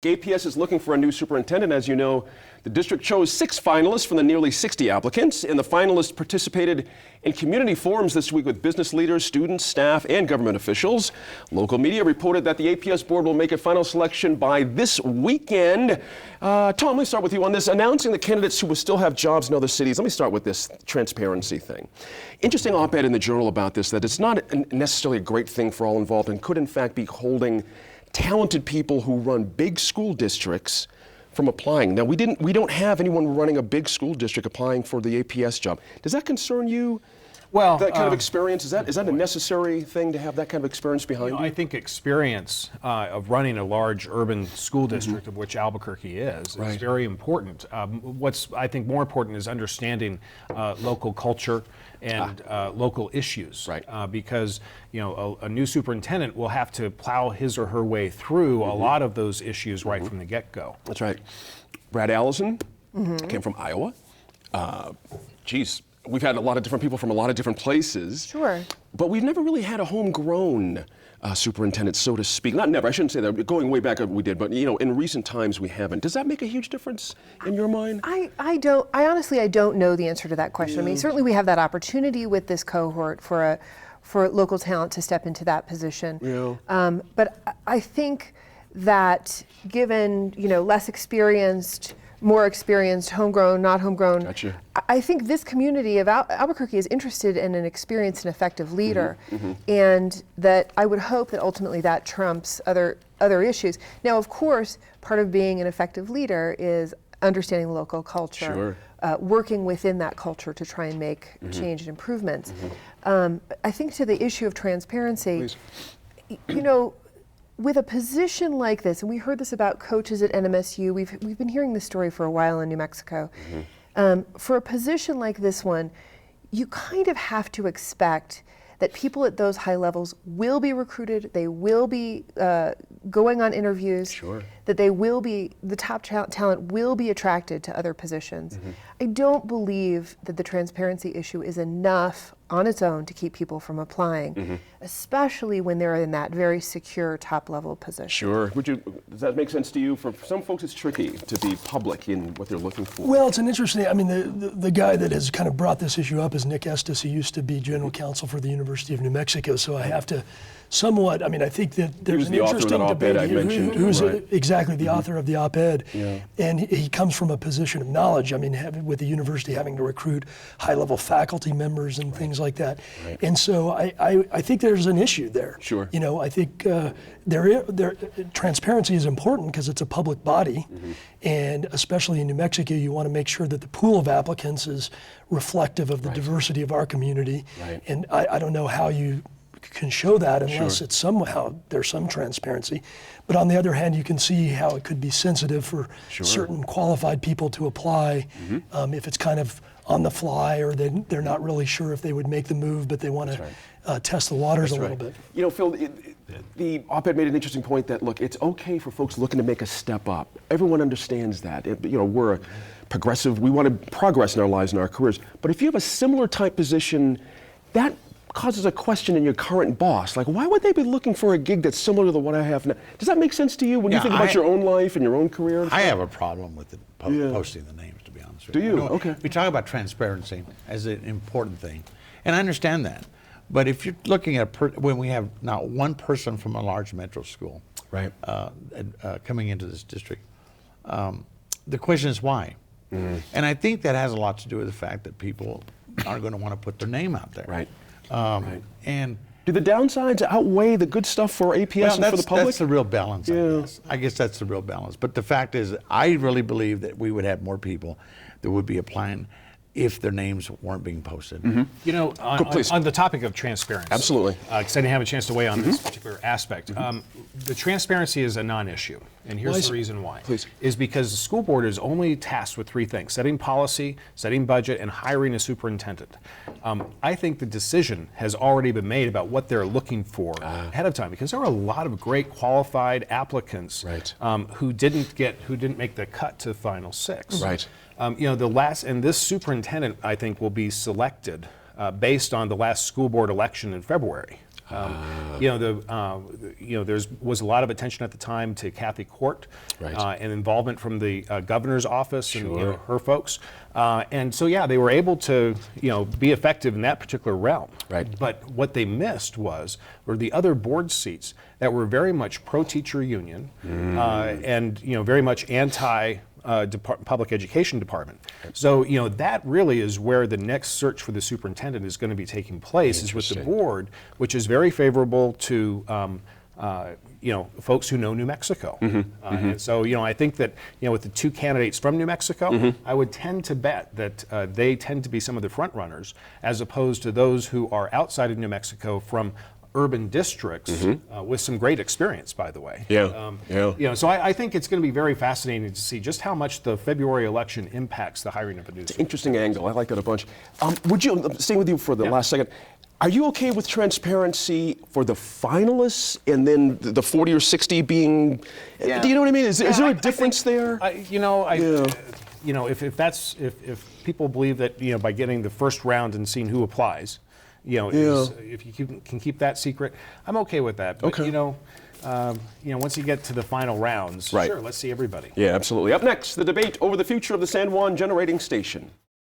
APS is looking for a new superintendent. As you know, the district chose 6 finalists from the nearly 60 applicants, and the finalists participated in community forums this week with business leaders, students, staff, and government officials. Local media reported that the APS board will make a final selection by this weekend. Tom, let me start with you on this. Announcing the candidates who will still have jobs in other cities. Let me start with this transparency thing. Interesting op-ed in the Journal about this, that it's not necessarily a great thing for all involved and could in fact be holding talented people who run big school districts from applying. Now, we don't have anyone running a big school district applying for the APS job. Does that concern you? Well, that kind of experience, is that a necessary thing to have that kind of experience behind you? I think experience of running a large urban school district, of which Albuquerque is very important. What's, I think, more important is understanding local culture and local issues, because a new superintendent will have to plow his or her way through a lot of those issues right from the get-go. That's right. Brad Allison came from Iowa. We've had a lot of different people from a lot of different places. Sure. But we've never really had a homegrown superintendent, so to speak. Not never, I shouldn't say that. Going way back we did, but in recent times we haven't. Does that make a huge difference in your mind? I honestly don't know the answer to that question. Yeah. I mean, certainly we have that opportunity with this cohort for local talent to step into that position. Yeah. But I think that given, less experienced, more experienced, homegrown, not homegrown. Gotcha. I think this community of Albuquerque is interested in an experienced and effective leader, and that I would hope that ultimately that trumps other issues. Now, of course, part of being an effective leader is understanding local culture, working within that culture to try and make change and improvements. I think to the issue of transparency, with a position like this, and we heard this about coaches at NMSU, we've been hearing this story for a while in New Mexico. For a position like this one, you kind of have to expect that people at those high levels will be recruited, they will be going on interviews, that the top talent will be attracted to other positions. I don't believe that the transparency issue is enough on its own to keep people from applying, especially when they're in that very secure top-level position. Sure. Does that make sense to you? For some folks, it's tricky to be public in what they're looking for. Well, it's an interesting, the guy that has kind of brought this issue up is Nick Estes. He used to be general counsel for the University of New Mexico, so I have to somewhat, I think that there's an interesting debate here. Who's exactly the author of the op-ed, and he comes from a position of knowledge. With the university having to recruit high-level faculty members and things like that, and so I think there's an issue there. Sure. I think transparency is important because it's a public body, and especially in New Mexico, you want to make sure that the pool of applicants is reflective of the diversity of our community, and I don't know how you can show that unless it's somehow there's some transparency. But on the other hand, you can see how it could be sensitive for certain qualified people to apply if it's kind of on the fly, or they're not really sure if they would make the move, but they want to test the waters a little bit. Phil, the op-ed made an interesting point that, look, it's okay for folks looking to make a step up. Everyone understands that. We're a progressive, we want progress in our lives and our careers. But if you have a similar type position, that causes a question in your current boss. Like, why would they be looking for a gig that's similar to the one I have now? Does that make sense to you when you think about your own life and your own career? I have a problem with posting the names, to be honest with you. Do you? Okay. We talk about transparency as an important thing, and I understand that. But if you're looking at when we have not one person from a large metro school coming into this district, the question is why? And I think that has a lot to do with the fact that people aren't going to want to put their name out there. And do the downsides outweigh the good stuff for APS and for the public? That's the real balance, I guess that's the real balance. But the fact is, I really believe that we would have more people that would be applying if their names weren't being posted. On the topic of transparency. Absolutely. Because I didn't have a chance to weigh on this particular aspect. The transparency is a non-issue, and here's the reason why. Is because the school board is only tasked with 3 things: setting policy, setting budget, and hiring a superintendent. I think the decision has already been made about what they're looking for ahead of time, because there were a lot of great qualified applicants who didn't make the cut to the final 6. This superintendent, I think, will be selected based on the last school board election in February. There was a lot of attention at the time to Kathy Court and involvement from the governor's office and her folks. And so, yeah, they were able to, be effective in that particular realm. Right. But what they missed were the other board seats that were very much pro-teacher union and, very much anti public education department. So, that really is where the next search for the superintendent is going to be taking place, is with the board, which is very favorable to folks who know New Mexico. And so, I think that, with the two candidates from New Mexico, I would tend to bet that they tend to be some of the front runners, as opposed to those who are outside of New Mexico from urban districts with some great experience, by the way. So I think it's going to be very fascinating to see just how much the February election impacts the hiring of a new superintendent. Interesting angle. I like that a bunch. Would you, staying with you for the last second, are you okay with transparency for the finalists and then the 40 or 60 being, do you know what I mean? Is there a difference there? If people believe that, by getting the first round and seeing who applies, if you can keep that secret, I'm okay with that. But, once you get to the final rounds, sure, let's see everybody. Yeah, absolutely. Up next, the debate over the future of the San Juan Generating Station.